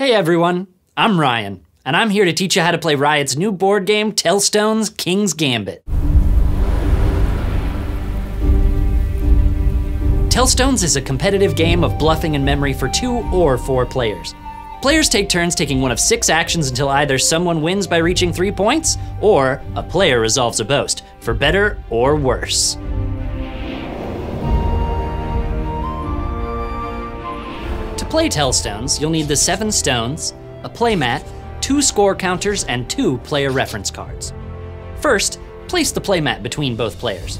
Hey everyone, I'm Ryan, and I'm here to teach you how to play Riot's new board game, Tellstones King's Gambit. Tellstones is a competitive game of bluffing and memory for 2 or 4 players. Players take turns taking one of 6 actions until either someone wins by reaching 3 points, or a player resolves a boast, for better or worse. To play Tellstones, you'll need the 7 stones, a playmat, 2 score counters, and 2 player reference cards. First, place the playmat between both players.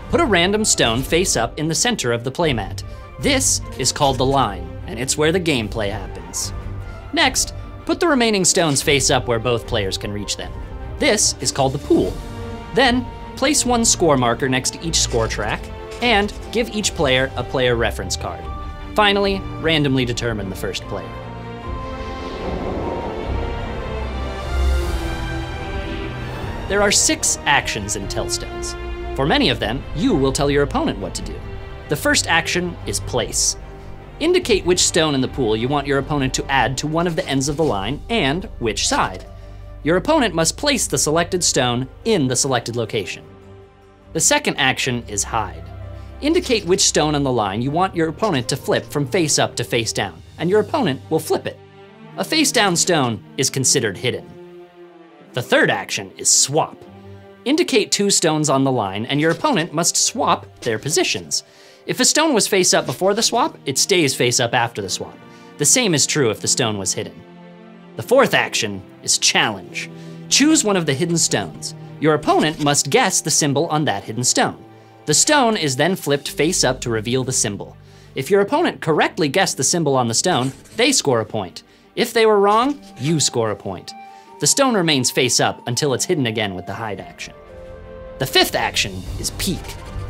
Put a random stone face up in the center of the playmat. This is called the line, and it's where the gameplay happens. Next, put the remaining stones face up where both players can reach them. This is called the pool. Then, place 1 score marker next to each score track, and give each player a player reference card. Finally, randomly determine the first player. There are 6 actions in Tellstones. For many of them, you will tell your opponent what to do. The first action is place. Indicate which stone in the pool you want your opponent to add to one of the ends of the line and which side. Your opponent must place the selected stone in the selected location. The second action is hide. Indicate which stone on the line you want your opponent to flip from face up to face down, and your opponent will flip it. A face down stone is considered hidden. The third action is swap. Indicate 2 stones on the line, and your opponent must swap their positions. If a stone was face up before the swap, it stays face up after the swap. The same is true if the stone was hidden. The fourth action is challenge. Choose one of the hidden stones. Your opponent must guess the symbol on that hidden stone. The stone is then flipped face up to reveal the symbol. If your opponent correctly guessed the symbol on the stone, they score a point. If they were wrong, you score a point. The stone remains face up until it's hidden again with the hide action. The fifth action is peek.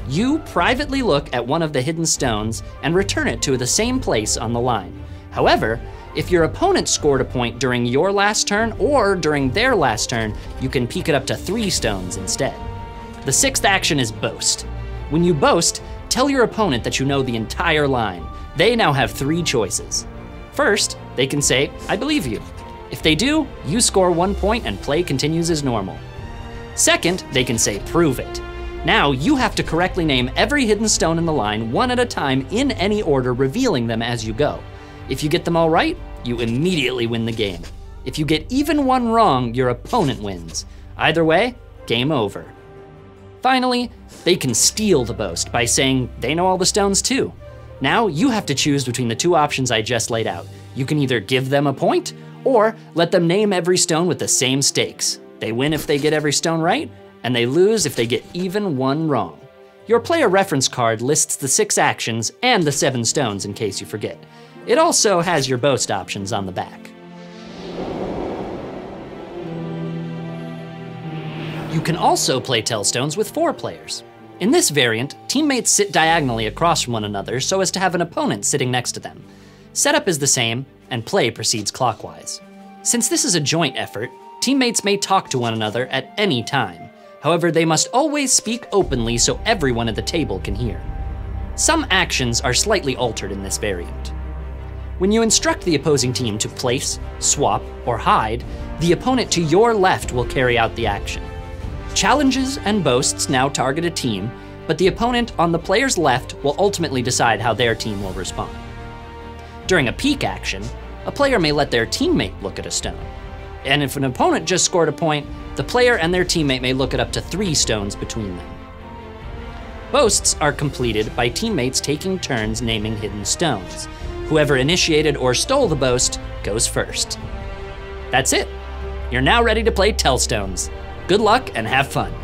You privately look at one of the hidden stones and return it to the same place on the line. However, if your opponent scored a point during your last turn or during their last turn, you can peek it up to 3 stones instead. The sixth action is boast. When you boast, tell your opponent that you know the entire line. They now have 3 choices. First, they can say, "I believe you." If they do, you score 1 point and play continues as normal. Second, they can say, "Prove it." Now you have to correctly name every hidden stone in the line one at a time in any order, revealing them as you go. If you get them all right, you immediately win the game. If you get even one wrong, your opponent wins. Either way, game over. Finally, they can steal the boast by saying they know all the stones too. Now you have to choose between the 2 options I just laid out. You can either give them a point, or let them name every stone with the same stakes. They win if they get every stone right, and they lose if they get even one wrong. Your player reference card lists the 6 actions and the 7 stones in case you forget. It also has your boast options on the back. You can also play Tellstones with 4 players. In this variant, teammates sit diagonally across from one another so as to have an opponent sitting next to them. Setup is the same, and play proceeds clockwise. Since this is a joint effort, teammates may talk to one another at any time. However, they must always speak openly so everyone at the table can hear. Some actions are slightly altered in this variant. When you instruct the opposing team to place, swap, or hide, the opponent to your left will carry out the action. Challenges and boasts now target a team, but the opponent on the player's left will ultimately decide how their team will respond. During a peek action, a player may let their teammate look at a stone. And if an opponent just scored a point, the player and their teammate may look at up to 3 stones between them. Boasts are completed by teammates taking turns naming hidden stones. Whoever initiated or stole the boast goes first. That's it. You're now ready to play Tellstones. Good luck and have fun.